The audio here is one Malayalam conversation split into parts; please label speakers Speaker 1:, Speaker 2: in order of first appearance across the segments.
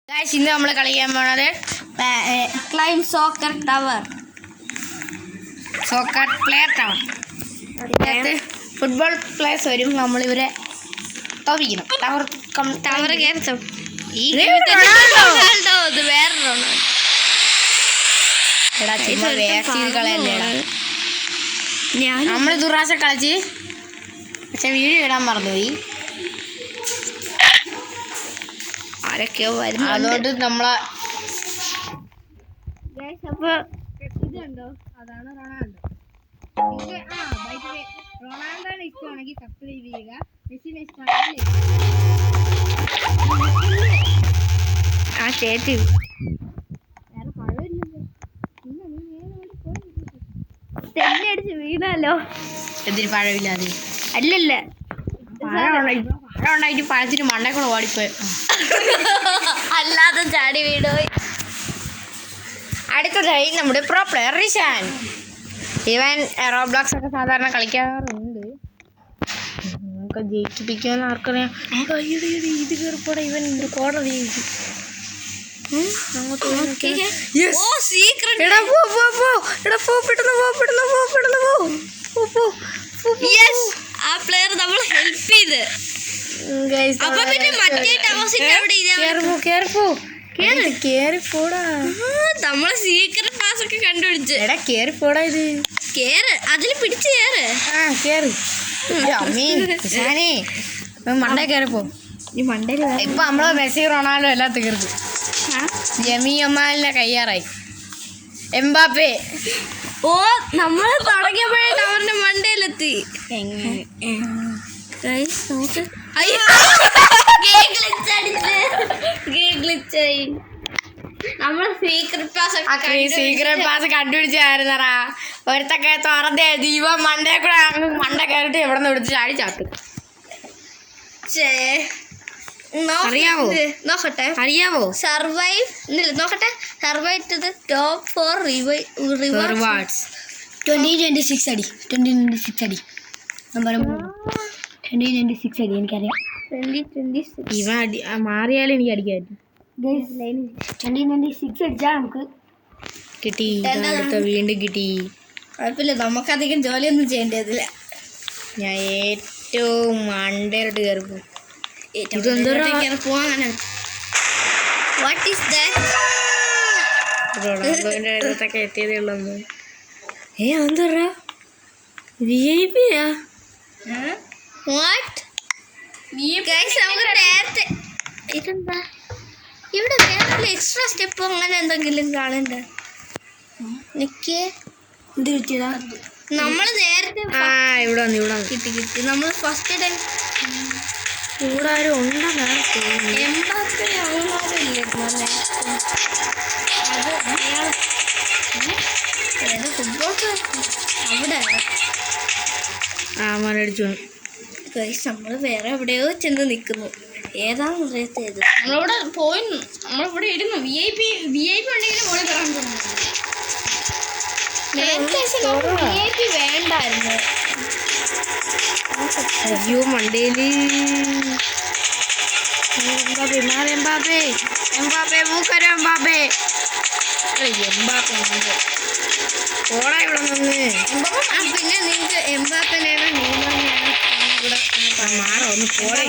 Speaker 1: ഇന്ന് നമ്മൾ കളിക്കാൻ പോണത്
Speaker 2: climb soccer tower,
Speaker 1: soccer player tower. ഇതിനകത്ത് ഫുട്ബോൾ പ്ലേയേഴ്സ് വരും. നമ്മളിവരെ തോപ്പിക്കണം.
Speaker 2: ടവർ കയറി ഈ
Speaker 1: നമ്മൾ ദുറാശ കളിച്ച് പക്ഷെ വീഡിയോ ഇടാൻ മറന്നുപോയി.
Speaker 2: ആരൊക്കെയോ വരും.
Speaker 1: അതുകൊണ്ട് നമ്മളെ
Speaker 2: ഇതുണ്ടോ, അതാണ് റൊണാൾഡോ. റൊണാൾഡോനെ ഇഷ്ടമാണെങ്കിൽ സബ്സ്ക്രൈബ് ചെയ്യുക. മെസ്സിനെ ഇഷ്ടമാണെങ്കിൽ ആ ചേച്ചി തെന്നടിച്ച് വീണല്ലോ.
Speaker 1: എന്തിന് പഴമില്ലാതെ
Speaker 2: അല്ലല്ല,
Speaker 1: പഴമുണ്ടായിട്ട് പഴത്തിന് മണ്ടക്കൂടെ ഓടിപ്പോയി.
Speaker 2: അല്ലാതെ ചാടി വീണുപോയി.
Speaker 1: അടുത്തതായി നമ്മുടെ പ്രോ പ്ലെയർ റിഷാൻ. ഇവൻ റോബ്ലോക്സ് ഒക്കെ സാധാരണ കളിക്കാറുണ്ട്. നമുക്ക് ജയിപ്പിക്കുമെന്ന് ആർക്കറിയാം. ഇത് കയറിപ്പോടെ ഇവൻ ഒരു കോട ജയിക്കും.
Speaker 2: ആ പ്ലെയർ നമ്മൾ ഹെൽപ്പ് ചെയ്ത് നമ്മളെ സീക്രട്ട് പാസ് ഒക്കെ കണ്ടുപിടിച്ച്
Speaker 1: കേറിപ്പോടാ. ഇത്
Speaker 2: കേറ്, അതിൽ പിടിച്ച് കേറ്.
Speaker 1: കേറി മണ്ട കയറിപ്പോ. ഇപ്പൊ നമ്മള് മെസ്സി റൊണാൾഡോ എല്ലാം തീർക്കും. ജമി അമാലിനെ കയ്യാറായി. എംബാപ്പേ
Speaker 2: നമ്മള് തുടങ്ങിയപ്പോഴേ അവരുടെ മണ്ടയിലെത്തി. നമ്മള്
Speaker 1: സീക്രട്ട് പാസ് കണ്ടുപിടിച്ചായിരുന്നറാ. ഒരുത്തൊക്കെ തുറന്നേ ദീപം മണ്ടേ കൂടെ മണ്ട കയറിട്ട് എവിടെ നിന്ന് എടുത്ത് ചാടി ചാട്ടും.
Speaker 2: നോക്കട്ടെ,
Speaker 1: അറിയാവോ?
Speaker 2: സർവൈവ് നോക്കട്ടെ. Survive to the top 4 rewards.
Speaker 1: 2026 അടി 2026 അടി നമ്പർ 2026 അടി എനിക്കറിയാം.
Speaker 2: 2026
Speaker 1: ഇവ അടി മാറിയാലും എനിക്ക് അടിക്കായിരുന്നു.
Speaker 2: 2026 അടിച്ചാൽ നമുക്ക്
Speaker 1: കിട്ടി. വീണ്ടും കിട്ടി.
Speaker 2: കുഴപ്പമില്ല, നമുക്കധികം ജോലിയൊന്നും ചെയ്യേണ്ടതില്ല.
Speaker 1: ഞാൻ ഏറ്റവും മണ്ടയിലോട്ട് കയറിപ്പോ. റൊണാൾഡോന്റെ അടുത്തൊക്കെ എത്തിയതേ ഉള്ളൂ. എന്താ VIP യാ?
Speaker 2: ഇതെന്താ ഇവിടെ വേറെ എക്സ്ട്രാ സ്റ്റെപ്പ് അങ്ങനെ എന്തെങ്കിലും കാണണ്ട? നമ്മള് നേരത്തെ
Speaker 1: ഇവിടെ വന്നു
Speaker 2: കിട്ടി. നമ്മള് ഫസ്റ്റ് ടൈം
Speaker 1: ഇവിടെ ആരും ഉണ്ടെന്നാ
Speaker 2: ഫുട്ബോൾ അവിടെ
Speaker 1: മലടിച്ചു.
Speaker 2: നമ്മള് വേറെ എവിടെയോ ചെന്ന് നിൽക്കുന്നു. ഏതാണെന്ന് അറിയത്തേത്. നമ്മളിവിടെ പോയി, നമ്മളിവിടെ ഇരുന്നു. VIP ഉണ്ടെങ്കിൽ മോളിൽ കയറാൻ തോന്നുന്നു. VIP വേണ്ടായിരുന്നു.
Speaker 1: അയ്യോ മണ്ടേല് എംബാപ്പേ മൂക്കര എംബാപ്പേ ഓടാ ഇവിടെ നിന്ന്.
Speaker 2: പിന്നെ നിങ്ങൾക്ക് എംബാപ്പനെയാണോ നെയ്മറിനെയാണോ ഇവിടെ
Speaker 1: മാറോ ഒന്ന് പോടാ.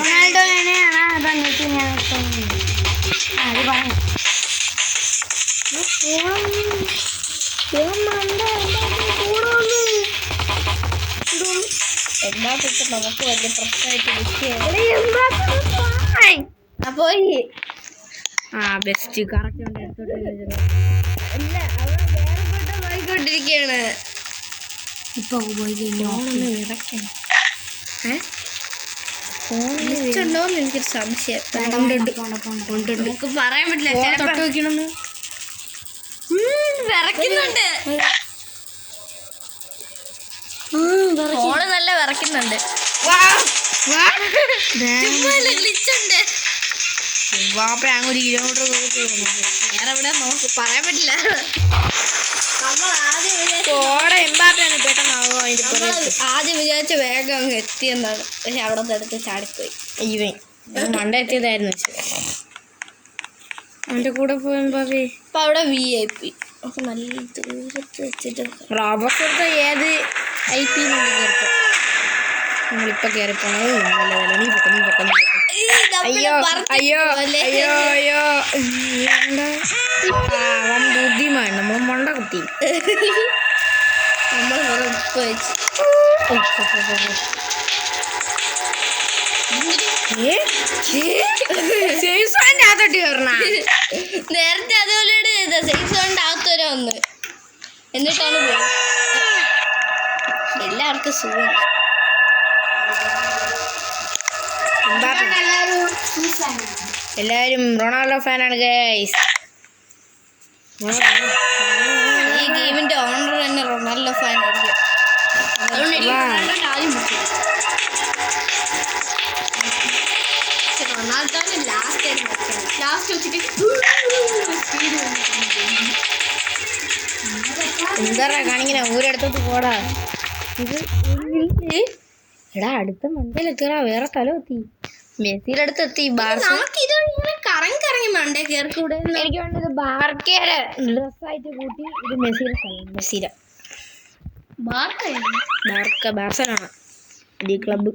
Speaker 2: എംബാപ്പ നമുക്ക് വലിയ പ്രശ്നമായിട്ട് അപ്പോ
Speaker 1: ബെസ്റ്റ് കറക്റ്റ്
Speaker 2: പോയിക്കൊണ്ടിരിക്കുകയാണ്.
Speaker 1: ഇപ്പൊ
Speaker 2: ഉണ്ടോന്ന് എനിക്കൊരു സംശയം. നമുക്ക് പറയാൻ പറ്റില്ല.
Speaker 1: തൊട്ട് വെക്കണമെന്ന്
Speaker 2: വിറയ്ക്കുന്നുണ്ട്. ഫോണ് നല്ല വിറയ്ക്കുന്നുണ്ട്. ഗ്ലിച്ചുണ്ട്.
Speaker 1: അങ്ങോട്ട് കിലോമീറ്റർ
Speaker 2: വേറെ എവിടെ നോക്ക് പറയാൻ പറ്റില്ല. നമ്മൾ ആദ്യം വിചാരിച്ച വേഗം അങ്ങ് എത്തിയെന്നാണ്. പക്ഷെ അവിടെ നിന്ന് എടുത്ത് ചാടിപ്പോയി.
Speaker 1: മണ്ട എത്തിയതായിരുന്നു. അവൻ്റെ കൂടെ പോയി
Speaker 2: അപ്പൊ അവിടെ VIP അപ്പൊ നല്ല ദൂരത്ത് വെച്ചിട്ട്
Speaker 1: റോബോട്ട് ഏത് IP നമ്മളിപ്പോ കയറി പോണത് നല്ല നീ പൊക്ക അയ്യോ അയ്യോ അയ്യോ അയ്യോ അവൻ ബുദ്ധിമാൻ നമ്മൾ മണ്ട കുത്തി
Speaker 2: നമ്മൾ ഇവിടെ ഉപ്പ് വെച്ച്
Speaker 1: അകത്തോട്ട് കയറണ
Speaker 2: നേരത്തെ അതുപോലെ സേഫ് സോണിന്റെ അകത്ത് വരെ വന്ന് എന്നിട്ടാണ് പോയത്. എല്ലാവർക്കും സുഖം.
Speaker 1: എല്ലാവരും റൊണാൾഡോ ഫാനാണ് ഗൈസ്.
Speaker 2: ഈ ഗെയിമിന്റെ ഓണർ തന്നെ റൊണാൾഡോ ഫാൻ ആയിരിക്കും. റൊണാൾഡോന് ലാസ്റ്റ് വെച്ചിട്ട്
Speaker 1: എന്താ കാണിങ്ങനെ ഊരെടുത്തോട്ട് പോടാ. ഇത് എടാ അടുത്ത മണ്ടയിലെത്തിയടാ, വേറെ സ്ഥലം എത്തി, മെസ്സിയുടെ അടുത്ത് എത്തി.
Speaker 2: നമുക്ക് ഇത് കറങ്ങി കറങ്ങി മണ്ടേ കയറിക്കൂടെ?
Speaker 1: എനിക്ക് വേണ്ടത് ബാർക്കയുടെ ഡ്രസ്സായിട്ട് കൂട്ടി ഇത് മെസ്സിയുടെ സ്ഥലം. മെസ്സിയുടെ ബാർസലോണ ഈ ക്ലബ്ബ്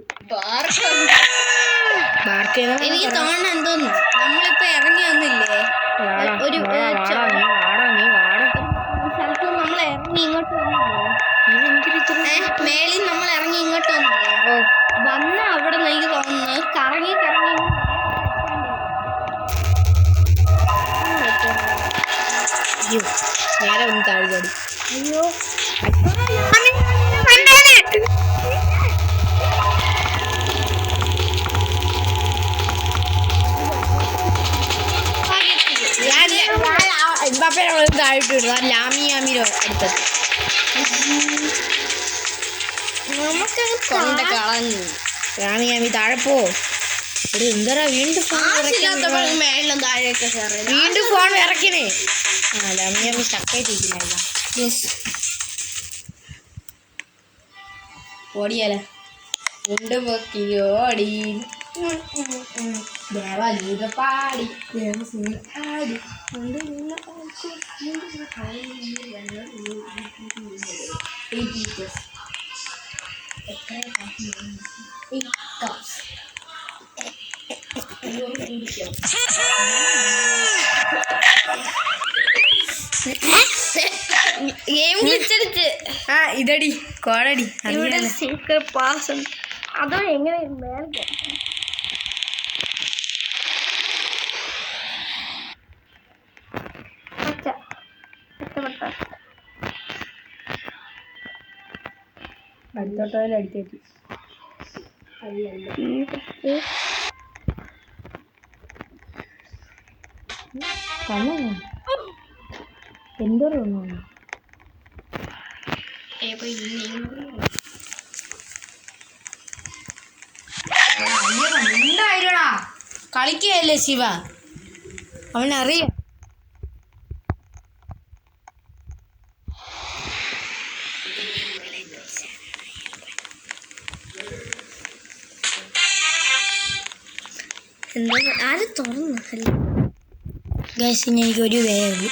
Speaker 2: എനിക്ക് തോന്നണ എന്തോന്നു, നമ്മളിപ്പോ ഇറങ്ങി വന്നില്ലേ ഒരു സ്ഥലത്ത് നമ്മൾ ഇറങ്ങി ഇങ്ങോട്ട് വന്നില്ലേ, മേളിൽ നമ്മൾ ഇറങ്ങി ഇങ്ങോട്ട് വന്നില്ലേ, വന്ന അവിടെ നിന്ന് എനിക്ക് തോന്നുന്നു കറങ്ങി കറങ്ങി
Speaker 1: നേരെ ഒന്ന് താഴെ ചാടി.
Speaker 2: അയ്യോ
Speaker 1: താഴിട്ട് ലാമിയാമിരോ അടുത്തത്
Speaker 2: നമുക്ക്
Speaker 1: കൊണ്ട് കളഞ്ഞു. ലാമിയാമി താഴെ പോ. എന്താ വീണ്ടും
Speaker 2: മേളിലും താഴെയൊക്കെ
Speaker 1: വീണ്ടും ഫോൺ ഇറക്കണേ. ആ ലാമിയാമി സ്റ്റക്കായിട്ടിരിക്കുന്നില്ല. ഓടിയാല ഉണ്ട് പൊക്കിയോടി ദേവാലൂത പാടി ആടി
Speaker 2: ഗെയിം ഗ്ലിച്ചടിച്ച്.
Speaker 1: ആ ഇതടി കോടടി
Speaker 2: ഇവിടെ സീക്രട്ട് പാസ് അതോ എങ്ങനെ മേലെ
Speaker 1: അടുത്തോട്ടോയിൽ അടിച്ചേറ്റി എന്തോ ഉണ്ടായിരുടാ. കളിക്കുകയല്ലേ ശിവ, അവനറിയാം.
Speaker 2: ആര് തുറന്നു
Speaker 1: ഗൈസ് ഇനി എനിക്കൊരു വേവ്,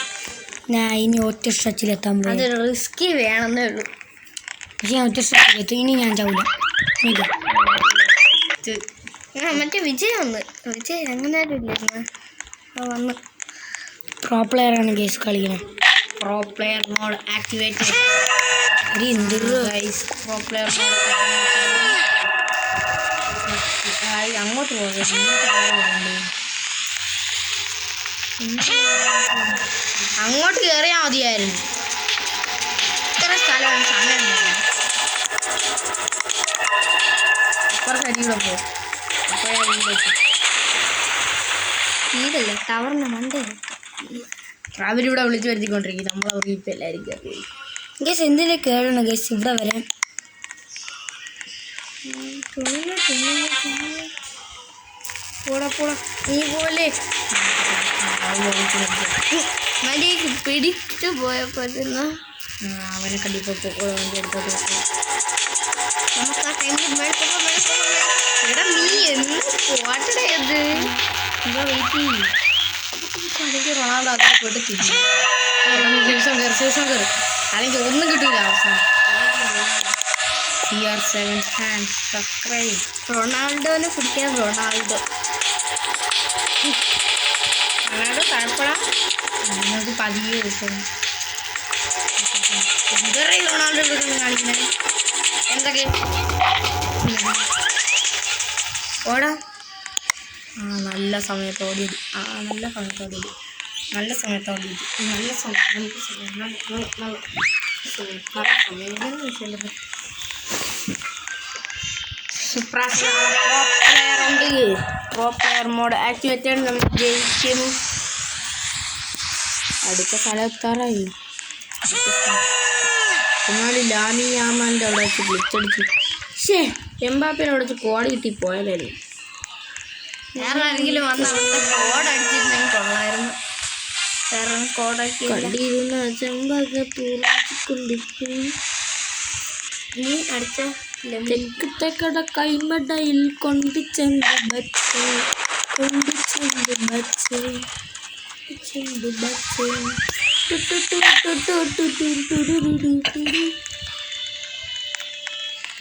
Speaker 1: ഞാൻ ഇനി ഒറ്റ സ്ട്രെച്ചിലെത്താൻ പോയി.
Speaker 2: അത് റിസ്കി വേണമെന്നേ ഉള്ളൂ.
Speaker 1: പക്ഷെ ഞാൻ ഒറ്റ സ്ട്രെച്ചിലെത്തും. ഇനി ഞാൻ ചാവില്ല.
Speaker 2: മറ്റേ വിജയ് അങ്ങനെ ആരും ഇല്ലായിരുന്നു, വന്ന്
Speaker 1: പ്രോ പ്ലെയറാണ് ഗൈസ് കളിക്കുന്നത്. Pro player mode activate. Guys pro player mode അങ്ങോട്ട് പോകുന്നത്. അങ്ങോട്ട് കയറിയാൽ മതിയായിരുന്നു. ഇത്ര സ്ഥലമാണ്, സമയം അപ്പുറത്ത് അടികൂടെ പോകും. അപ്പോഴേ
Speaker 2: വീടല്ലേ ടവറിന് മണ്ടേ
Speaker 1: അവരിവിടെ വിളിച്ചു വരുത്തിക്കൊണ്ടിരിക്കും. നമ്മളവർക്ക് ഇപ്പം എല്ലാവരും
Speaker 2: ഗസ് എന്തിനാ കേടണം ഗസ് ഇവിടെ വരാൻ.
Speaker 1: നീ പോലെ
Speaker 2: മടിക്ക് പിടിച്ചു പോയപ്പോ
Speaker 1: അവനെ കണ്ടിപ്പോ എടുത്തോട്ട്
Speaker 2: നമുക്ക് ആ ടൈമിൽ എടാ നീ എന്ന് പോട്ടടേ അത്
Speaker 1: വെയിറ്റ് ചെയ്യും. റൊണാൾഡോ അതിൽ പോയിട്ട് തിരിച്ചു ശേഷം കയറി അല്ലെങ്കിൽ ഒന്നും കിട്ടൂല അവസാനം. CR7 fans subscribe.
Speaker 2: റൊണാൾഡോനെ പിടിക്കാൻ റൊണാൾഡോ
Speaker 1: കുഴപ്പമില്ല. നമുക്ക് പതിയെ ദിവസം ഇതറേ റൊണാൾഡോ കാണിക്കുന്നത് എന്തൊക്കെ ഓടാ. നല്ല സമയത്തോടിയത്. നല്ല സമയത്തോടിയത്. പ്രോ പ്ലെയർ മോഡ് ആക്ടിവേറ്റ് നമ്മൾ ജയിക്കും. അടുത്ത സ്ഥലം എത്താറായി. എന്നാലും ലാമി യാമാൻ്റെ അവിടെ വെച്ച് ഗ്ലിച്ചടിച്ചു. എംബാപ്പേനെ വെച്ച് കോഡ് കിട്ടി പോയാലേ.
Speaker 2: വേറെ ആരെങ്കിലും വന്ന് അവരുടെ കോഡ് അടിച്ചിരുന്നെങ്കിൽ കൊള്ളായിരുന്നു. വേറെ കോഡാക്കി
Speaker 1: കണ്ടിരുന്ന ചെമ്പക പൂർത്തിക്കൊണ്ടിരിക്കും.
Speaker 2: നീ അടിച്ച
Speaker 1: തെക്കട കൈമടയിൽ കൊണ്ട് ചെന്ന് ബച്ച്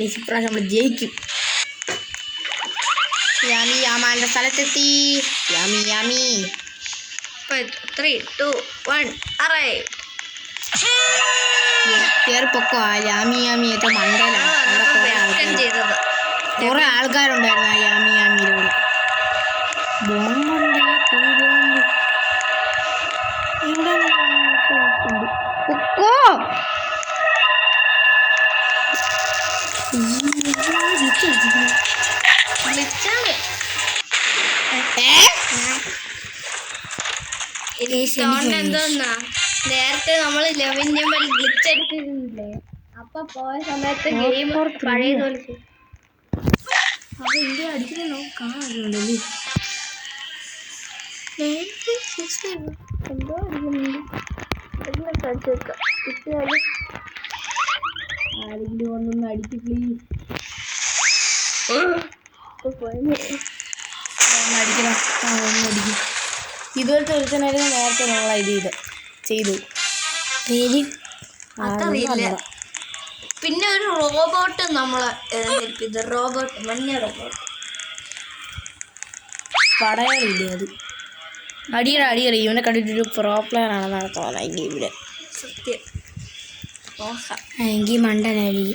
Speaker 1: ഇപ്രാവശ്യം നമ്മൾ ജയിക്കും. യാമി യാമാൻ്റെ സ്ഥലത്തെത്തി. യാമി
Speaker 2: 3, 2, 1 arrive.
Speaker 1: കേറിപ്പൊക്കോ. യാമിയൊക്കെ മണ്ടയിലാണ്. കുറെ ആൾക്കാരുണ്ടായിരുന്നു ആ യാമിയിലൂടെ. ബോംബുണ്ട്, ഇവിടെ പൊക്കോ.
Speaker 2: എന്തോന്നാ നേരത്തെ നമ്മൾ 11 നമ്പർ ഗ്ലിച്ച് അടിച്ചിരുന്നില്ലേ? അപ്പൊ പോയ സമയത്ത് ഗെയിം പഴയതുപോലെ
Speaker 1: അപ്പൊ ഇന്ത്യ അടിക്കുന്നോ കാണാറുണ്ടല്ലേ.
Speaker 2: എന്തോ അടിക്കുന്നുണ്ട്. കിട്ടിയാലും
Speaker 1: ആരെങ്കിലും ഒന്നൊന്ന് അടിക്ക് പ്ലീസ്. അടിക്കണം. ഒന്നടിക്കും. ഇതുപോലത്തെ ഒരുത്തനായിരുന്നു നേരത്തെ നമ്മൾ ഇത് ചെയ്തു. പേര്
Speaker 2: അതറിയില്ല. പിന്നെ ഒരു റോബോട്ട് നമ്മളെ റോബോട്ട് മഞ്ഞ റോബോട്ട്
Speaker 1: പടയാളില്ലേ അത്. അടിയറ ഇവനെ കണ്ടിട്ടൊരു പ്രോ പ്ലെയർ ആണെന്നാണ് തോന്നുന്നത് ഈ ഗെയിമില്.
Speaker 2: സത്യം
Speaker 1: എങ്കിൽ മണ്ടനായി.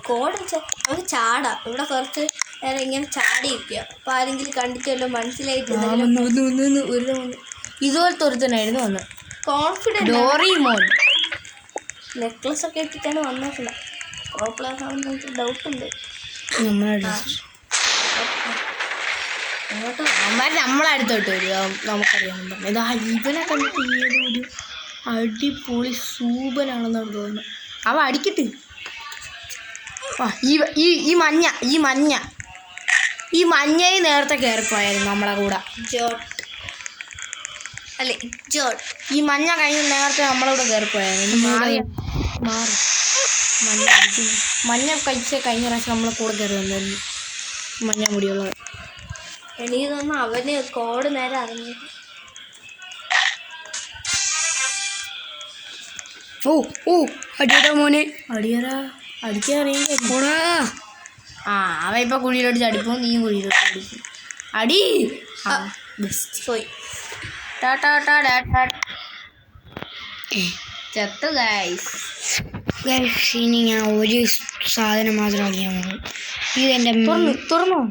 Speaker 2: കോഡ് നമുക്ക് ചാടാം. ഇവിടെ കുറച്ച് നേരം ഇങ്ങനെ ചാടിയിരിക്കുക. അപ്പൊ ആരെങ്കിലും കണ്ടിട്ടല്ലോ മനസ്സിലായിട്ട്
Speaker 1: ഇതുപോലത്തെ ഒരുത്തനായിരുന്നു വന്ന്.
Speaker 2: കോൺഫിഡൻസ്
Speaker 1: ഡോറിമോൻ
Speaker 2: നെക്ലസ് ഒക്കെ ഇട്ടിട്ടാണ് വന്നിട്ടുള്ളത്. പ്രോപ്ലെയർ ആണെന്ന് ഡൗട്ട് ഉണ്ട്.
Speaker 1: നമ്മളടുത്തോട്ട് വരും. നമുക്കറിയാൻ ഇതാ ഇവനെ കണ്ടിട്ട് ഏതൊരു അടിപൊളി സൂപ്പറാണെന്നാണ് തോന്നുന്നത്. അവ അടിക്കട്ടെ. ഈ മഞ്ഞയെ നേരത്തെ കയറിപ്പോയായിരുന്നു നമ്മളെ കൂടെ. ഈ മഞ്ഞ കഴിഞ്ഞ നേരത്തെ നമ്മളെ കൂടെ കയറിപ്പോയായിരുന്നു. മാറി മഞ്ഞ കഴിച്ച കഴിഞ്ഞ പ്രാവശ്യം നമ്മളെ കൂടെ കയറി വന്നായിരുന്നു. മഞ്ഞ മുടിയുള്ളത്.
Speaker 2: എനിക്ക് തോന്നുന്നു അവന് കോഡ് നേരെ അറിഞ്ഞു.
Speaker 1: അടിയടാ മോനെ അടിക്കാൻ അറിയാൻ. അവൻ ഇപ്പൊ കുഴിയിലോട്ട് ചടിപ്പോ നീയും കുഴിയിലോട്ട് അടിക്കും. അടി
Speaker 2: പോയി
Speaker 1: ചത്തു ഗൈസ്. ഇനി ഞാൻ ഒരു സാധനം മാത്രം അറിയാൻ പോകും. ഇതെന്റെ തുറന്നോ.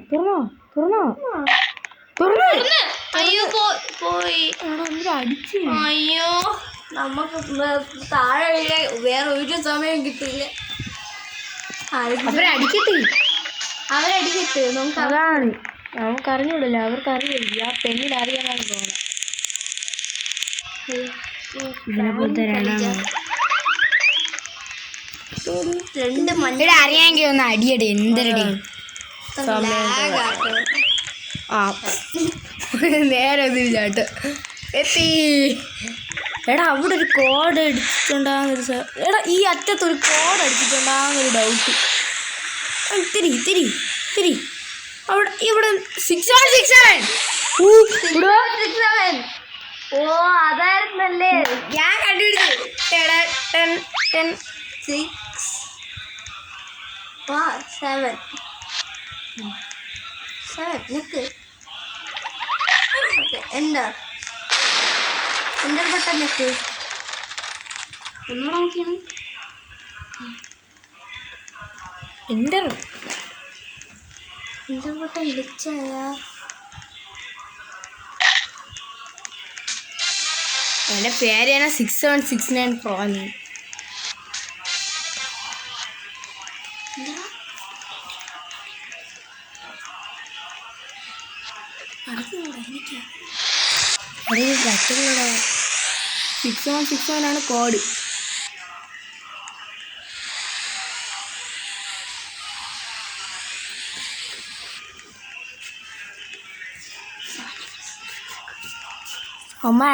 Speaker 2: അയ്യോ പോയി.
Speaker 1: അടിച്ചു.
Speaker 2: അയ്യോ നമുക്ക് താഴെ വീഴാൻ വേറെ ഒരു സമയം കിട്ടില്ല.
Speaker 1: അവരടിക്കട്ടെ.
Speaker 2: നമുക്ക്
Speaker 1: അതാണ് നമുക്കറിഞ്ഞൂടല്ലോ. അവർക്ക് അറിയില്ല. ആ പെണ്ണിൽ അറിയാനാണ് തോന്നുന്നത്. ഇതിനെ പോലത്തെ
Speaker 2: രണ്ട് മഞ്ഞ
Speaker 1: അറിയാമെങ്കിൽ ഒന്ന് അടിയടെ. എന്തരടി നേരെ ചാട്ട് എത്തി. എടാ അവിടെ ഒരു കോഡ് അടിച്ചിട്ടുണ്ടാകുന്നൊരു ഈ അറ്റത്തൊരു കോഡ് അടിച്ചിട്ടുണ്ടാകുന്നൊരു ഡൗട്ട്. തിരി അവിടെ ഇവിടെ 6-1-6-7.
Speaker 2: ഓ അതായിരുന്നല്ലേ
Speaker 1: ഞാൻ കണ്ടുപിടിച്ചു.
Speaker 2: 7 നിക്ക് എൻ്റർ ബട്ടൺ നിക്ക് ഒന്നുകൂടെ നോക്കിയാണ്
Speaker 1: എൻ്റെ
Speaker 2: ബട്ടൺ വിളിച്ചായാ
Speaker 1: എൻ്റെ പേര് തന്നെ 6769 Pro ആണ്. അത് പറ്റുള്ളടാ. 6161 ആണ് കോഡ്.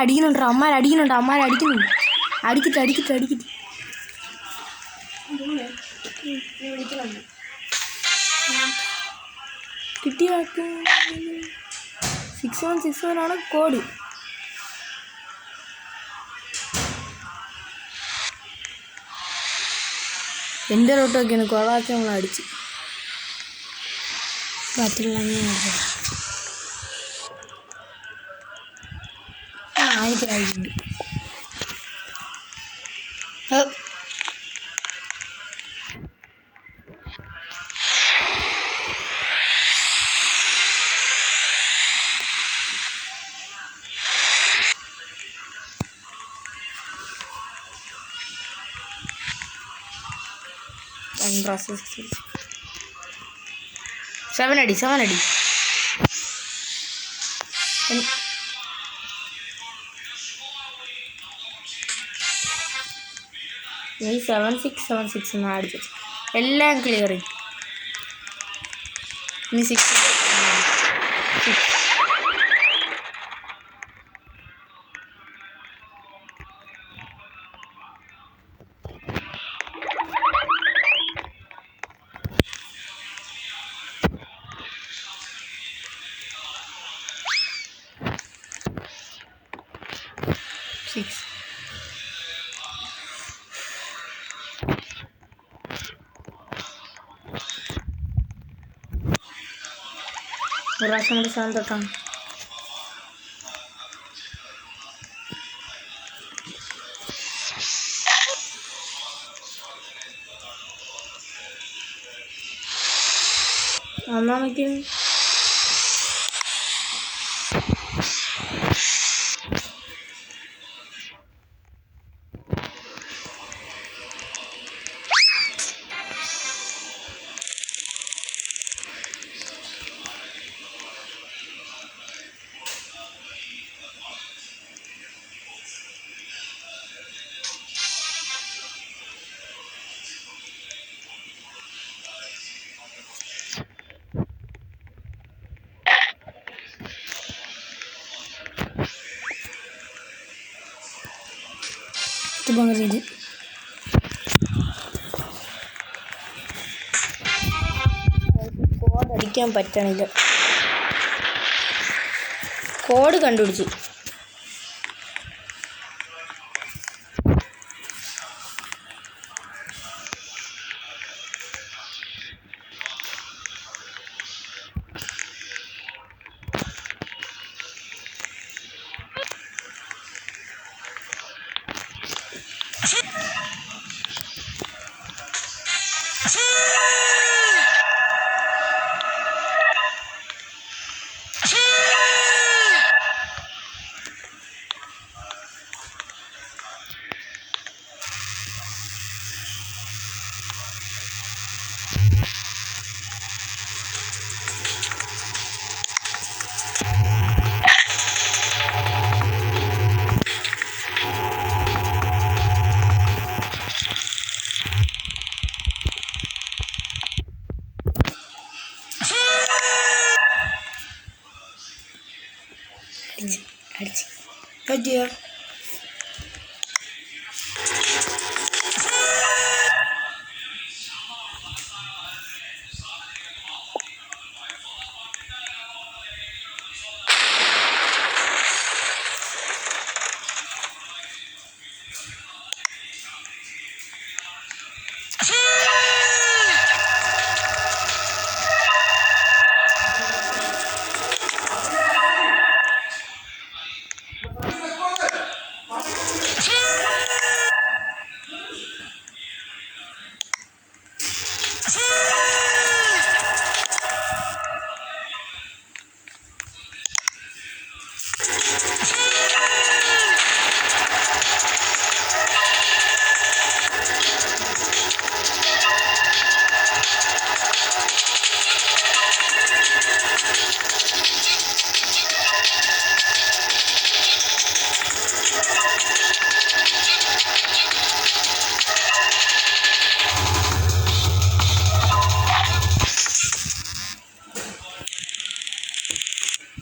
Speaker 1: അടിക്കുന്നുണ്ട്. അടിക്കിട്ട് കിട്ടിയ 6161 ആണ് കോഡ്. എൻ്റെ റോട്ടൊക്കെയാണ് കൊളാക്കി നമ്മൾ അടിച്ച് പറ്റില്ല. ആയിട്ടുണ്ട്. സെവൻ അടി 7676 എന്നാണ് അടിച്ചത്. എല്ലാം ക്ലിയർ. ഇനി 6 ഒരു പ്രാവശ്യം കൂടി സാധനം തൊട്ടാണ്. ഒന്നാമത്തെ ഇത് കോഡ് അടിക്കാൻ പറ്റണില്ല. കോഡ് കണ്ടുപിടിച്ചു. അടിച്ച് പറ്റിയോ?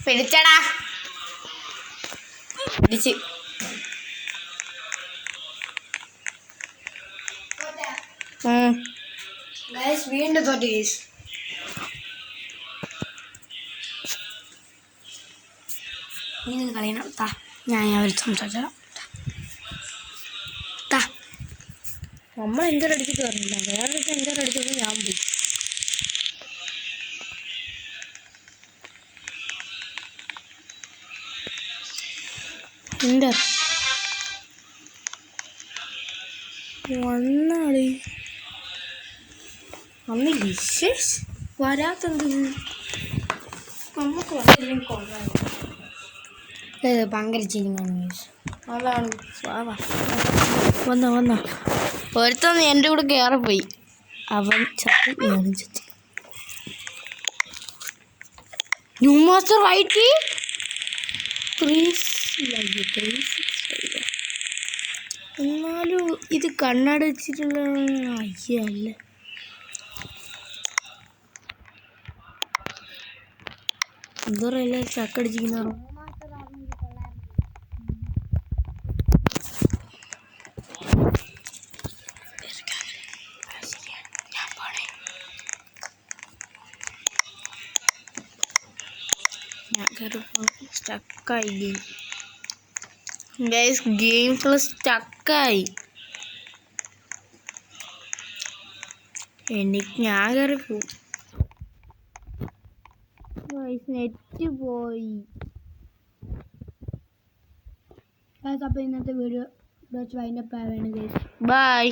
Speaker 1: പിടിച്ചടാ, പിടിച്ച്.
Speaker 2: വീണ്ടും തോറ്റി ഗൈസ്. നീ കളയണം. താ ഞാൻ അവർ സംസാരിച്ചാ
Speaker 1: നമ്മൾ എന്തോരം അടിച്ചിട്ട് പറഞ്ഞില്ല, വേറെ എന്തോരം അടിച്ചപ്പോൾ ഞാൻ പോയി. എന്താ വന്നാളി അന്ന് വിശേഷ് വരാത്തെന്ത്
Speaker 2: നമുക്ക് വന്നില്ലെങ്കിൽ കൊള്ളാം.
Speaker 1: ഭയങ്കര ചിരിങ്ങാണ്. അതാണ് വന്ന ഒരുത്തന്ന് എൻ്റെ കൂടെ കയറിപ്പോയി. അവൻ ചത്തി, ഞാനും ചത്തി. New master വൈറ്റി 365. എന്നാലും ഇത് കണ്ണടച്ചിട്ടുള്ള അയ്യല്ല. എന്തോ അറിയില്ല, ചക്കടിച്ചിരിക്കുന്ന സ്റ്റക്കായി ഗെയിം. ഗൈസ് ഗെയിം ഫുൾ സ്റ്റക്കായി. ഞാൻ കയറി പോവും. നെറ്റ് പോയി.
Speaker 2: അപ്പോൾ ഇന്നത്തെ വീഡിയോ വൈൻഡപ്പ് ആവുകയാണ് ഗൈസ്.
Speaker 1: ബൈ.